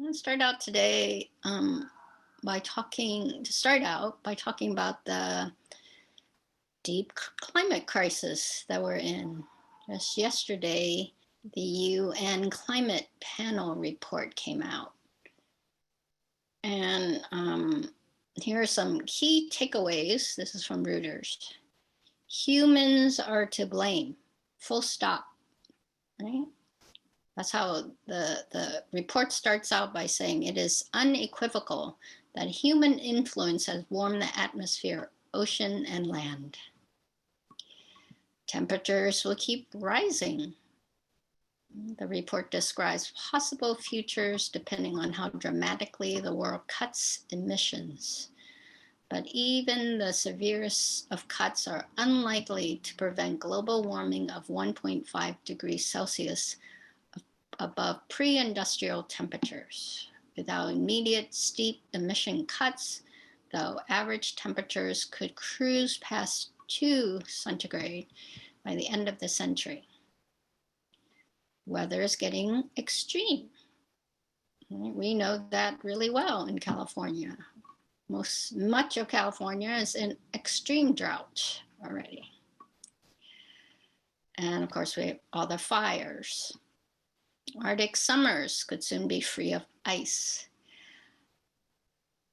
going to start out today by talking about the deep climate crisis that we're in. Just yesterday, the UN climate panel report came out. And here are some key takeaways. This is from Reuters. Humans are to blame, full stop, right? That's how the report starts out, by saying it is unequivocal that human influence has warmed the atmosphere, ocean, and land. Temperatures will keep rising. The report describes possible futures depending on how dramatically the world cuts emissions. But even the severest of cuts are unlikely to prevent global warming of 1.5 degrees Celsius above pre-industrial temperatures. Without immediate steep emission cuts, though, average temperatures could cruise past 2 centigrade by the end of the century. Weather is getting extreme. We know that really well in California. Much of California is in extreme drought already. And of course, we have all the fires. Arctic summers could soon be free of ice.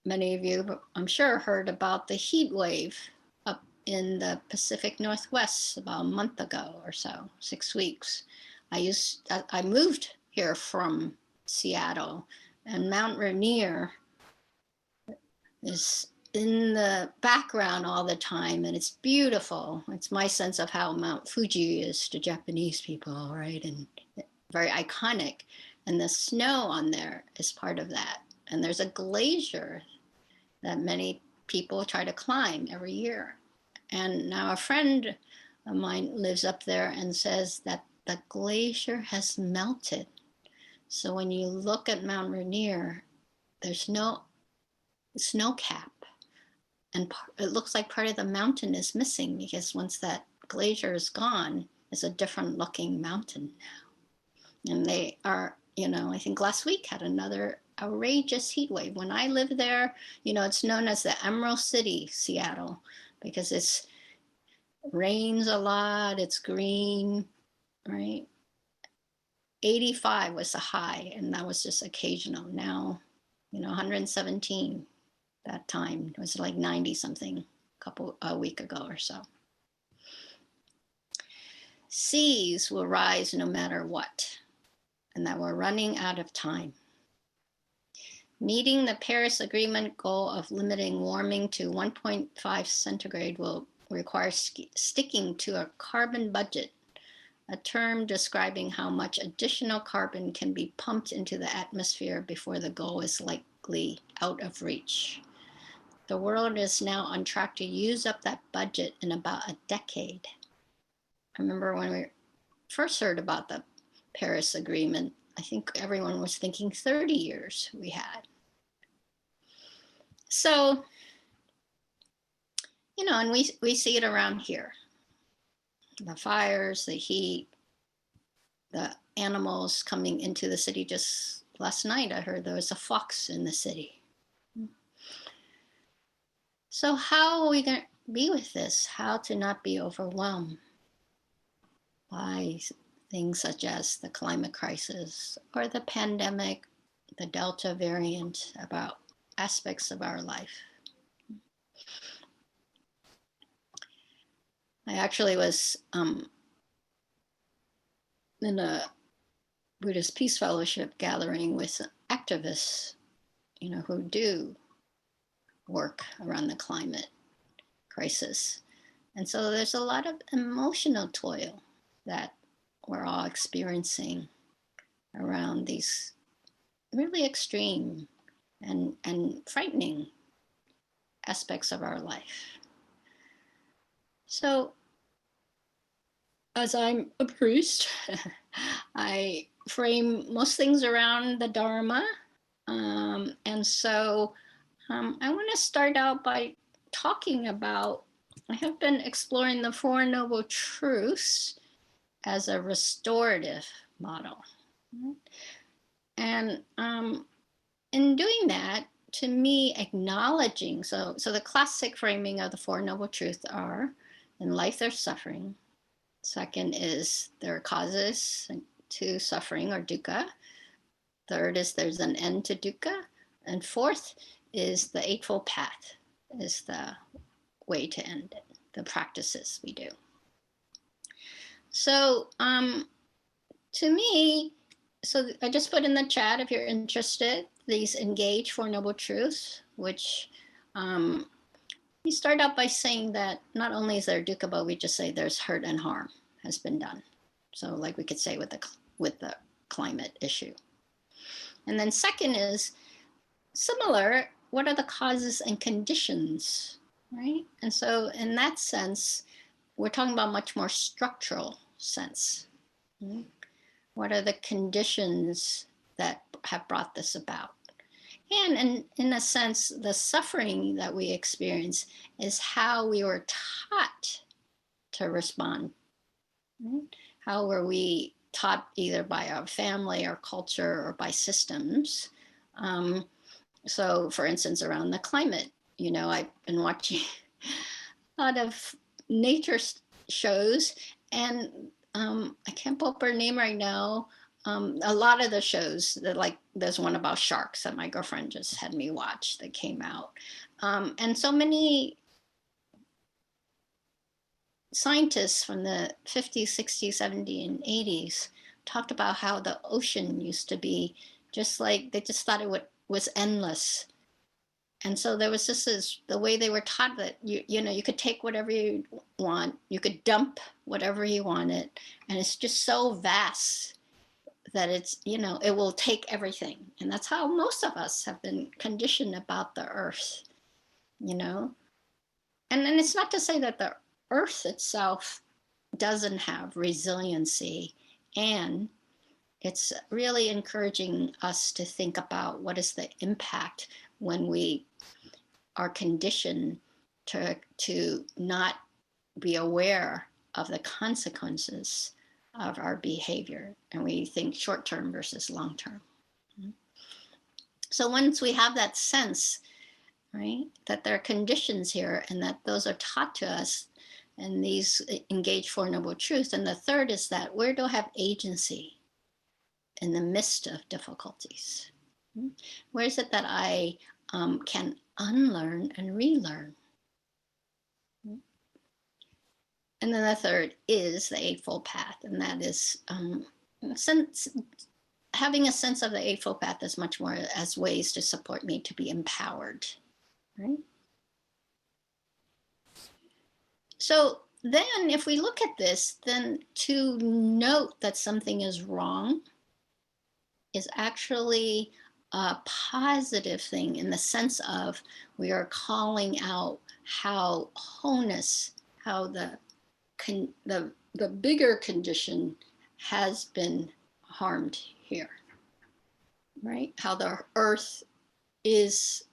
Many of you, I'm sure, heard about the heat wave up in the Pacific Northwest about a month ago or so, 6 weeks. I moved here from Seattle, and Mount Rainier is in the background all the time, and it's beautiful. It's my sense of how Mount Fuji is to Japanese people, right? And very iconic. And the snow on there is part of that. And there's a glacier that many people try to climb every year. And now a friend of mine lives up there and says that the glacier has melted. So when you look at Mount Rainier, there's no snow cap. And it looks like part of the mountain is missing, because once that glacier is gone, it's a different looking mountain now. And they are, I think last week had another outrageous heat wave. When I lived there, it's known as the Emerald City, Seattle, because it rains a lot, it's green, right? 85 was the high, and that was just occasional. Now, 117 that time. It was like 90 something a week ago or so. Seas will rise no matter what, and that we're running out of time. Meeting the Paris Agreement goal of limiting warming to 1.5 centigrade will require sticking to a carbon budget, a term describing how much additional carbon can be pumped into the atmosphere before the goal is likely out of reach. The world is now on track to use up that budget in about a decade. I remember when we first heard about the Paris Agreement, I think everyone was thinking 30 years we had. So, and we see it around here. The fires, the heat, the animals coming into the city. Just last night, I heard there was a fox in the city. So how are we going to be with this? How to not be overwhelmed by things such as the climate crisis or the pandemic, the Delta variant, about aspects of our life. I actually was in a Buddhist Peace Fellowship gathering with activists, who do work around the climate crisis. And so there's a lot of emotional toil that we're all experiencing around these really extreme and frightening aspects of our life. So, as I'm a priest, I frame most things around the Dharma. And so I want to start out by talking about, I have been exploring the Four Noble Truths as a restorative model. And in doing that, to me, acknowledging, so the classic framing of the Four Noble Truths are, in life there's suffering. Second is there are causes to suffering or dukkha. Third is there's an end to dukkha. And fourth is the Eightfold Path is the way to end it, the practices we do. So to me, so I just put in the chat if you're interested, these engage Four Noble Truths, which we start out by saying that not only is there dukkha, but we just say there's hurt and harm has been done. So like we could say with the climate issue. And then second is similar, what are the causes and conditions, right? And so in that sense, we're talking about much more structural sense. Right? What are the conditions that have brought this about? And in a sense, the suffering that we experience is how we were taught to respond. Right? How were we taught either by our family or culture or by systems? So for instance, around the climate, you know, I've been watching a lot of nature shows, and I can't pull up her name right now. A lot of the shows that, like, there's one about sharks that my girlfriend just had me watch that came out. And so many scientists from the 50s, 60s, 70s, and 80s talked about how the ocean used to be just like, they just thought it was endless. And so there was just the way they were taught that you know, you could take whatever you want, you could dump whatever you wanted, and it's just so vast that it's, you know, it will take everything. And that's how most of us have been conditioned about the earth, you know. And then it's not to say that the earth itself doesn't have resiliency, and it's really encouraging us to think about what is the impact when we are conditioned to not be aware of the consequences of our behavior, and we think short-term versus long-term. So once we have that sense, right, that there are conditions here and that those are taught to us, and these engage Four Noble Truths, and the third is that where do I have agency in the midst of difficulties? Where is it that I can unlearn and relearn? And then the third is the Eightfold Path, and that is having a sense of the Eightfold Path as much more as ways to support me to be empowered, right? So then if we look at this, then to note that something is wrong is actually a positive thing, in the sense of we are calling out how wholeness, how the bigger condition has been harmed here, right? How the earth is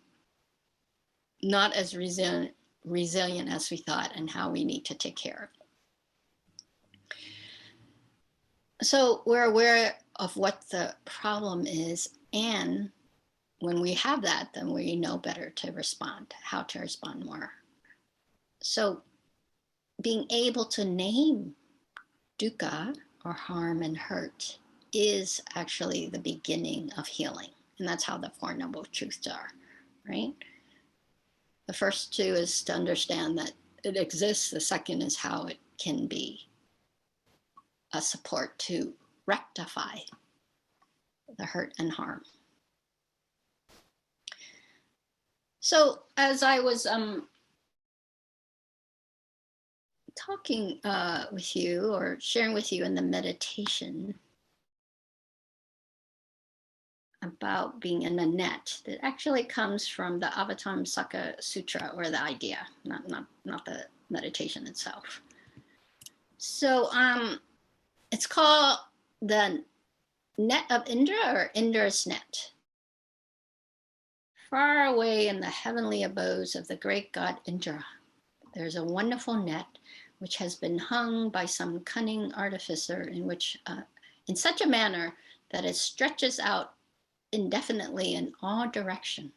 not as resilient as we thought, and how we need to take care of it. So we're aware of what the problem is, and when we have that, then we know better to respond, how to respond more. So being able to name dukkha, or harm and hurt, is actually the beginning of healing. And that's how the Four Noble Truths are, right? The first two is to understand that it exists. The second is how it can be a support to rectify the hurt and harm. So as I was talking with you, or sharing with you in the meditation about being in a net, that actually comes from the Avatamsaka Sutra, or the idea, not the meditation itself. So it's called the net of Indra, or Indra's net. Far away in the heavenly abodes of the great god Indra, there's a wonderful net which has been hung by some cunning artificer, in which, in such a manner that it stretches out indefinitely in all direction.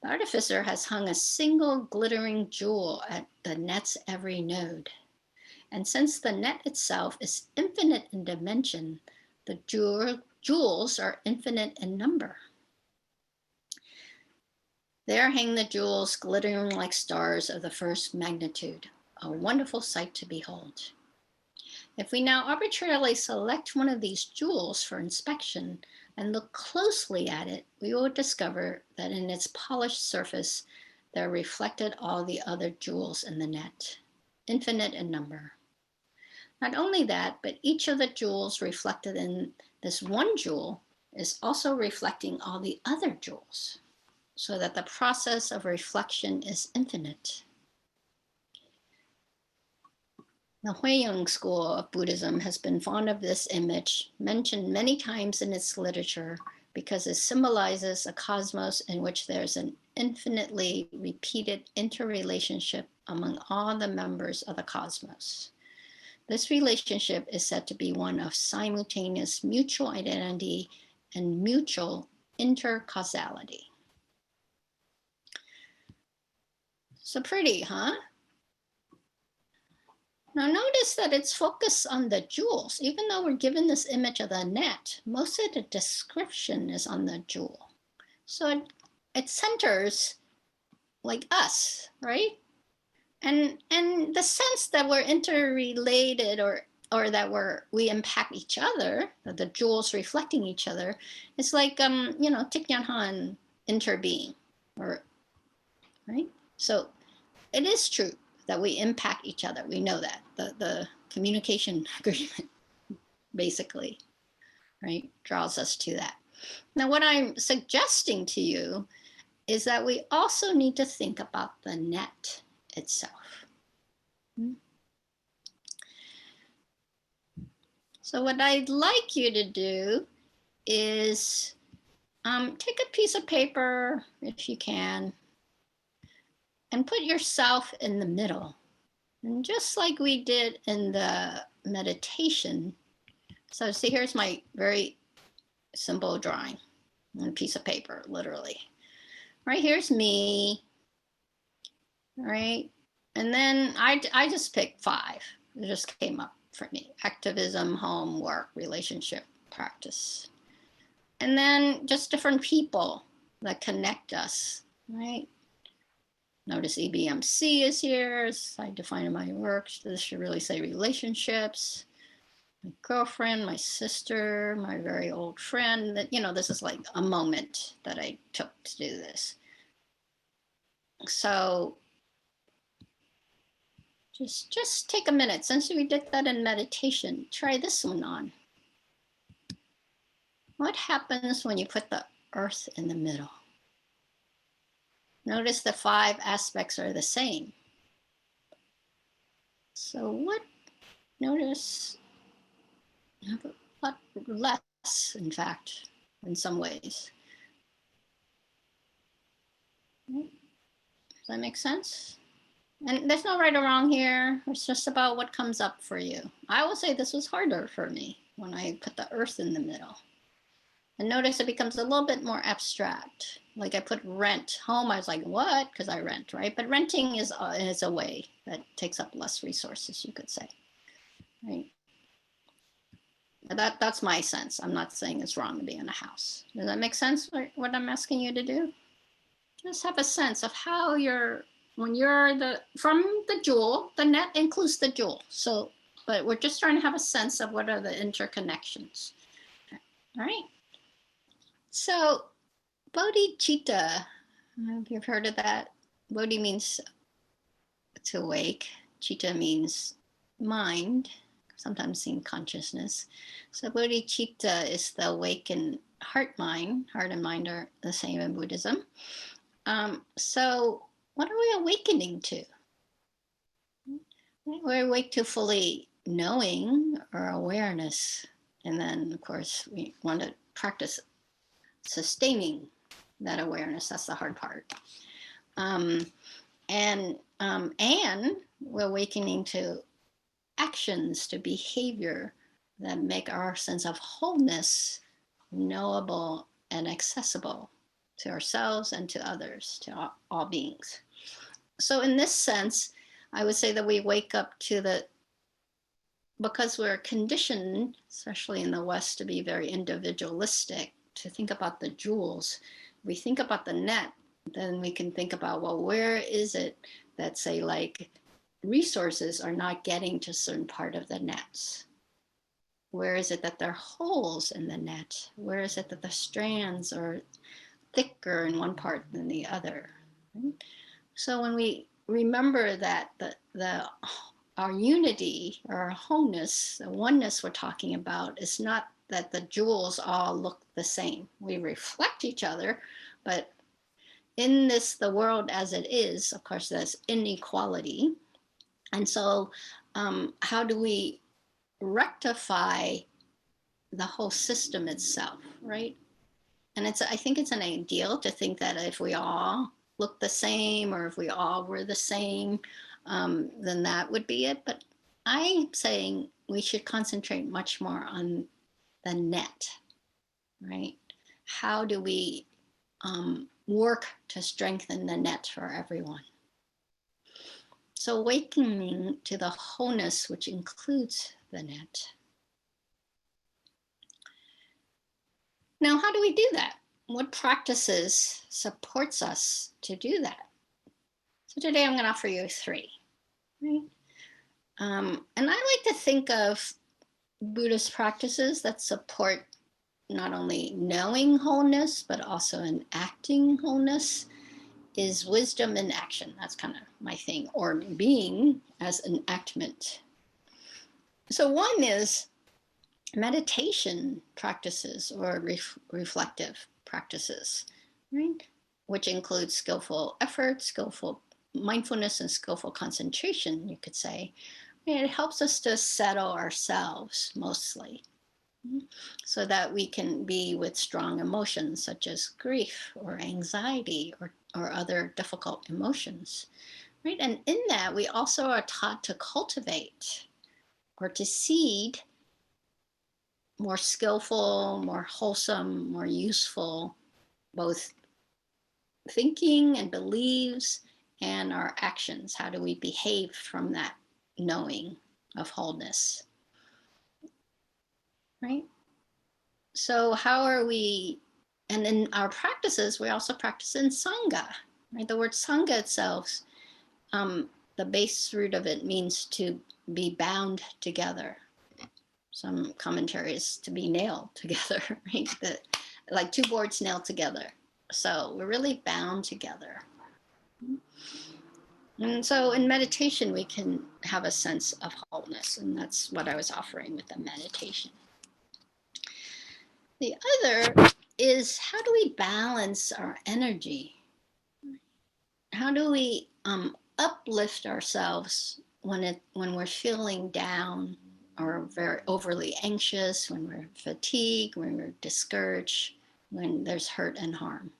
The artificer has hung a single glittering jewel at the net's every node. And since the net itself is infinite in dimension, the jewels are infinite in number. There hang the jewels glittering like stars of the first magnitude, a wonderful sight to behold. If we now arbitrarily select one of these jewels for inspection and look closely at it, we will discover that in its polished surface, there are reflected all the other jewels in the net, infinite in number. Not only that, but each of the jewels reflected in this one jewel is also reflecting all the other jewels, so that the process of reflection is infinite. The Huiyang school of Buddhism has been fond of this image, mentioned many times in its literature, because it symbolizes a cosmos in which there's an infinitely repeated interrelationship among all the members of the cosmos. This relationship is said to be one of simultaneous mutual identity and mutual intercausality. So pretty, huh? Now notice that it's focused on the jewels. Even though we're given this image of the net, most of the description is on the jewel. So it centers like us, right? And the sense that we're interrelated or that we impact each other, that the jewels reflecting each other, it's like Thich Nhat Hanh interbeing, or right? So it is true that we impact each other. We know that the communication agreement basically, right, draws us to that. Now, what I'm suggesting to you is that we also need to think about the net itself. So what I'd like you to do is take a piece of paper, if you can, and put yourself in the middle. And just like we did in the meditation, so see, here's my very simple drawing on a piece of paper, literally. Right, here's me, right? And then I just picked 5. It just came up for me: activism, home, work, relationship, practice. And then just different people that connect us, right? Notice EBMC is here. As I define in my work, this should really say relationships. My girlfriend, my sister, my very old friend. That, this is like a moment that I took to do this. So just take a minute. Since we did that in meditation, try this one on. What happens when you put the earth in the middle? Notice the 5 aspects are the same. So notice a lot less, in fact, in some ways. Does that make sense? And there's no right or wrong here. It's just about what comes up for you. I will say this was harder for me when I put the earth in the middle. And notice it becomes a little bit more abstract. Like I put rent, home, I was like, what? Because I rent, right? But renting is a way that takes up less resources, you could say, right? That's my sense. I'm not saying it's wrong to be in a house. Does that make sense, what I'm asking you to do? Just have a sense of how when you're from the jewel, the net includes the jewel. So, but we're just trying to have a sense of what are the interconnections. All right. So Bodhichitta, you've heard of that. Bodhi means to awake. Chitta means mind, sometimes seen consciousness. So Bodhichitta is the awakened heart-mind. Heart and mind are the same in Buddhism. So what are we awakening to? We're awake to fully knowing or awareness. And then, of course, we want to practice sustaining that awareness. That's the hard part. And we're awakening to actions, to behavior that make our sense of wholeness knowable, and accessible to ourselves and to others, to all beings. So in this sense, I would say that we wake up to because we're conditioned, especially in the West, to be very individualistic, to think about the jewels. We think about the net, then we can think about, well, where is it that, say, like resources are not getting to a certain part of the nets? Where is it that there are holes in the net? Where is it that the strands are thicker in one part than the other? Right? So when we remember that our unity or our wholeness, the oneness we're talking about, is not that the jewels all look the same. We reflect each other, but in the world as it is, of course, there's inequality. And so how do we rectify the whole system itself, right? And I think it's an ideal to think that if we all look the same, or if we all were the same, then that would be it. But I'm saying we should concentrate much more on the net, right? How do we work to strengthen the net for everyone? So awakening to the wholeness, which includes the net. Now, how do we do that? What practices supports us to do that? So today I'm going to offer you 3. Right? And I like to think of Buddhist practices that support not only knowing wholeness, but also enacting wholeness, is wisdom in action. That's kind of my thing, or being as enactment. So one is meditation practices or reflective practices, right? Which includes skillful effort, skillful mindfulness, and skillful concentration, you could say. It helps us to settle ourselves mostly, so that we can be with strong emotions such as grief or anxiety or other difficult emotions, right? And in that, we also are taught to cultivate or to seed more skillful, more wholesome, more useful, both thinking and beliefs and our actions. How do we behave from that knowing of wholeness, right? So how are we, and in our practices, we also practice in Sangha, right? The word Sangha itself, the base root of it means to be bound together. Some commentaries, to be nailed together, right? Like 2 boards nailed together. So we're really bound together. And so in meditation, we can have a sense of wholeness, and that's what I was offering with the meditation. The other is, how do we balance our energy? How do we uplift ourselves when we're feeling down, or very overly anxious, when we're fatigued, when we're discouraged, when there's hurt and harm?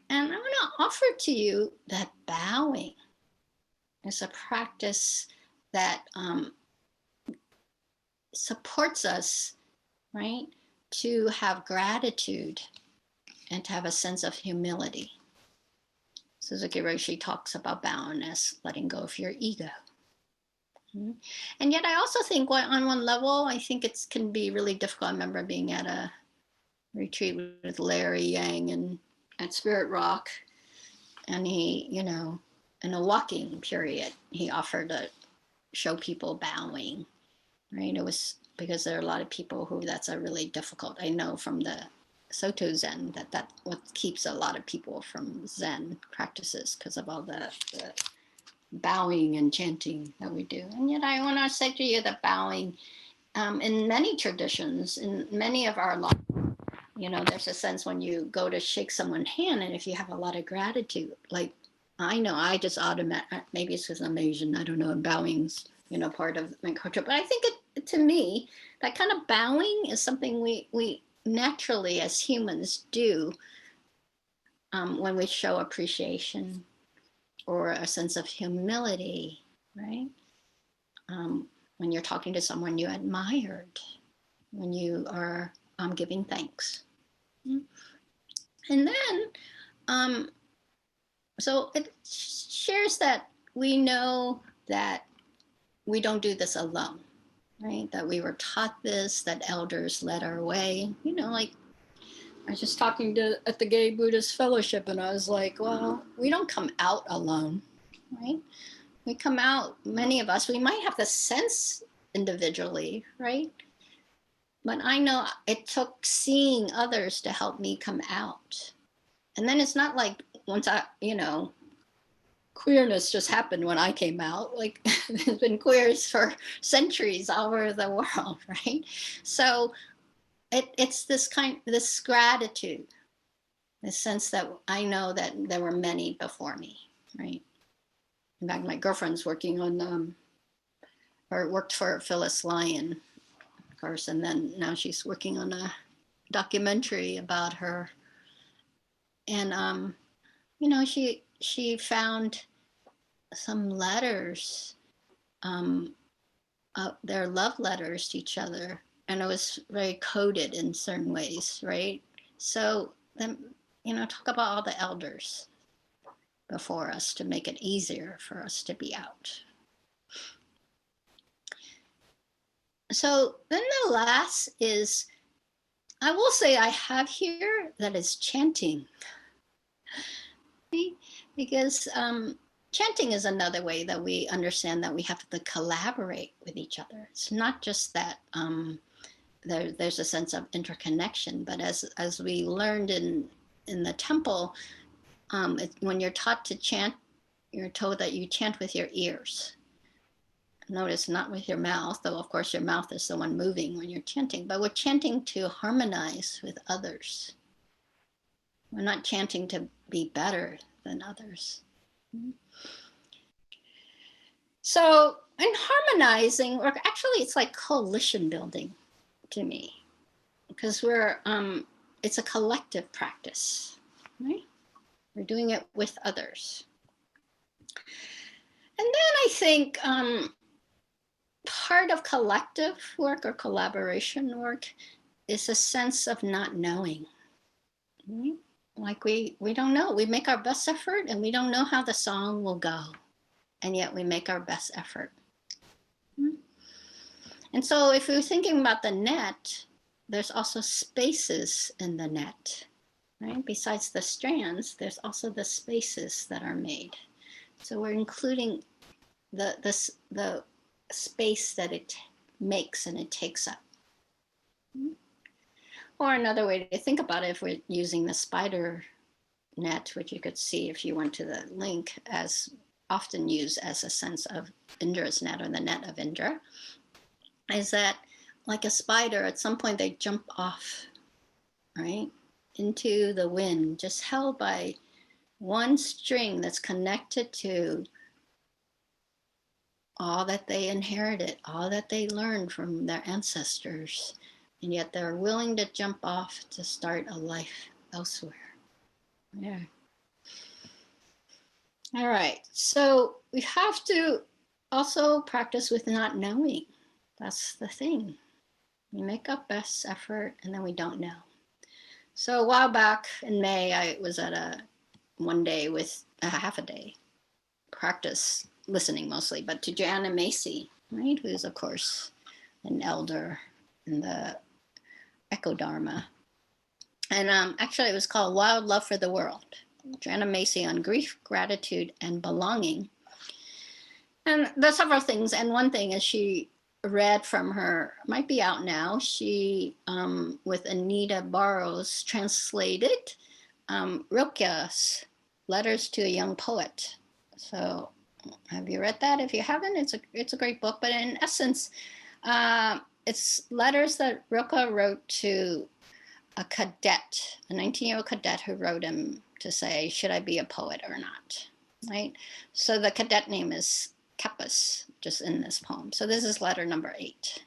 And I want to offer to you that bowing is a practice that supports us, right, to have gratitude and to have a sense of humility. Suzuki Roshi talks about bowing as letting go of your ego. And yet I also think on one level, I think it can be really difficult. I remember being at a retreat with Larry Yang and at Spirit Rock, and he, in a walking period, he offered to show people bowing, right? It was because there are a lot of people who that's a really difficult. I know from the Soto Zen that what keeps a lot of people from Zen practices, because of all the bowing and chanting that we do. And yet I want to say to you that bowing, in many traditions, in many of our lives, there's a sense when you go to shake someone's hand, and if you have a lot of gratitude, like I know I just maybe it's because I'm Asian, I don't know, bowing's, part of my culture, but I think to me, that kind of bowing is something we naturally as humans do when we show appreciation or a sense of humility, right? When you're talking to someone you admired, when you are giving thanks. And then, so it shares that we know that we don't do this alone, right? That we were taught this, that elders led our way. You know, like I was just talking at the Gay Buddhist Fellowship, and I was like, well, we don't come out alone, right? We come out, many of us, we might have the sense individually, right? But I know it took seeing others to help me come out. And then it's not like once queerness just happened when I came out. Like there's been queers for centuries all over the world, right? So it's this gratitude, this sense that I know that there were many before me, right? In fact, my girlfriend's working on, or worked for Phyllis Lyon, of course, and then now she's working on a documentary about her. And, she found some letters, their love letters to each other, and it was very coded in certain ways, right? So then, talk about all the elders before us to make it easier for us to be out. So then the last is, I will say I have here that is chanting. Because chanting is another way that we understand that we have to collaborate with each other. It's not just that there's a sense of interconnection, but as we learned in the temple, when you're taught to chant, you're told that you chant with your ears. Notice not with your mouth, though of course your mouth is the one moving when you're chanting, but we're chanting to harmonize with others. We're not chanting to be better than others. So in harmonizing, or actually it's like coalition building to me, because it's a collective practice, right? We're doing it with others. And then I think part of collective work or collaboration work is a sense of not knowing. Right? Like we don't know. We make our best effort and we don't know how the song will go. And yet we make our best effort. And so if we're thinking about the net, there's also spaces in the net, right? Besides the strands, there's also the spaces that are made. So we're including the space that it makes and it takes up. Or another way to think about it, if we're using the spider net, which you could see if you went to the link, as often used as a sense of Indra's net or the net of Indra, is that like a spider, at some point they jump off, right, into the wind, just held by one string that's connected to all that they inherited, all that they learned from their ancestors, and yet they're willing to jump off to start a life elsewhere. Yeah. All right, so we have to also practice with not knowing. That's the thing. We make our best effort and then we don't know. So a while back in May, I was at one day with a half a day practice, listening mostly, but to Joanna Macy, right, who's of course an elder in the Echo Dharma. And actually it was called Wild Love for the World. Joanna Macy on grief, gratitude, and belonging. And there's several things. And one thing is she read from her, might be out now, she, with Anita Barrows, translated Rilke's Letters to a Young Poet. So have you read that? If you haven't, it's a great book. But in essence, it's letters that Rilke wrote to a cadet, a 19-year-old cadet who wrote him to say, should I be a poet or not, right? So the cadet name is Kepis, just in this poem. So this is letter number 8.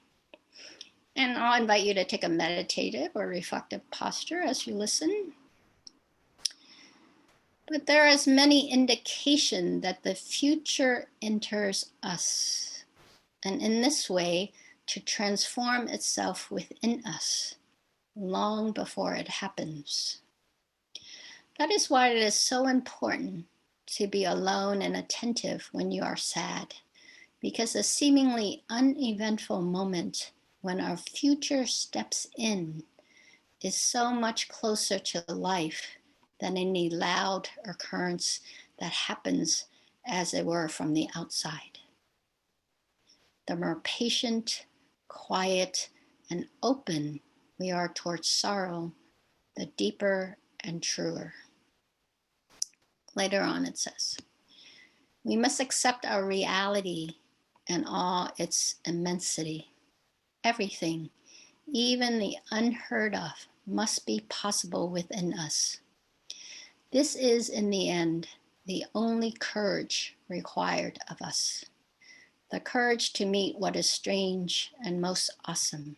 And I'll invite you to take a meditative or reflective posture as you listen. But there is many indication that the future enters us, and in this way, to transform itself within us, long before it happens. That is why it is so important to be alone and attentive when you are sad, because a seemingly uneventful moment when our future steps in is so much closer to life than any loud occurrence that happens, as it were, from the outside. The more patient, quiet, and open we are towards sorrow, the deeper and truer. Later on it says, we must accept our reality and all its immensity. Everything, even the unheard of, must be possible within us. This is, in the end, the only courage required of us. The courage to meet what is strange and most awesome.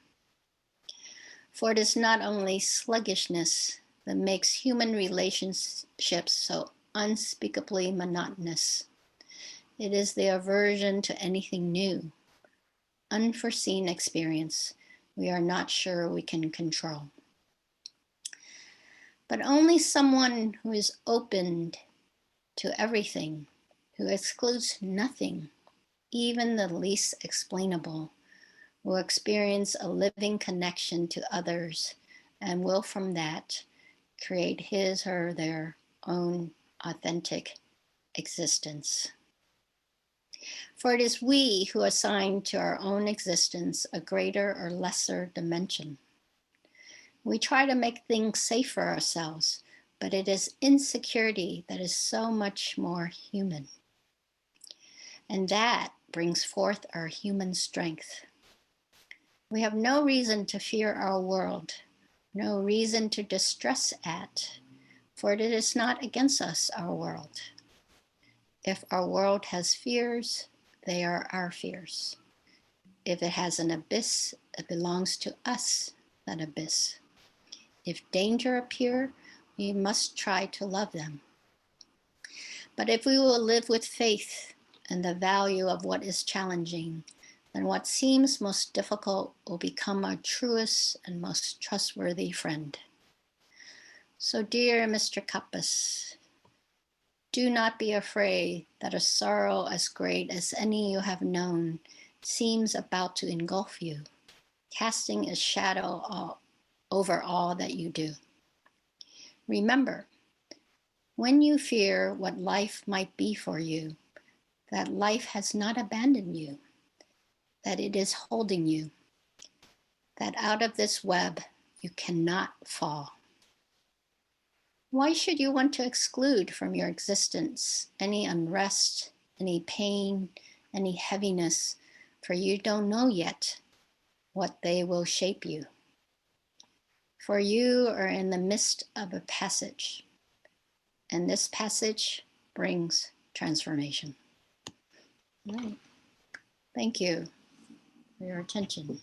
For it is not only sluggishness that makes human relationships so unspeakably monotonous. It is the aversion to anything new, unforeseen experience we are not sure we can control. But only someone who is opened to everything, who excludes nothing, even the least explainable, will experience a living connection to others and will from that create his or their own authentic existence. For it is we who assign to our own existence a greater or lesser dimension. We try to make things safe for ourselves, but it is insecurity that is so much more human. And that brings forth our human strength. We have no reason to fear our world, no reason to distress at, for it is not against us, our world. If our world has fears, they are our fears. If it has an abyss, it belongs to us, that abyss. If danger appear, we must try to love them. But if we will live with faith and the value of what is challenging, then what seems most difficult will become our truest and most trustworthy friend. So, dear Mr. Kappas, do not be afraid that a sorrow as great as any you have known seems about to engulf you, casting a shadow over all that you do. Remember, when you fear what life might be for you, that life has not abandoned you, that it is holding you, that out of this web you cannot fall. Why should you want to exclude from your existence any unrest, any pain, any heaviness, for you don't know yet what they will shape you? For you are in the midst of a passage, and this passage brings transformation. All right. Thank you for your attention.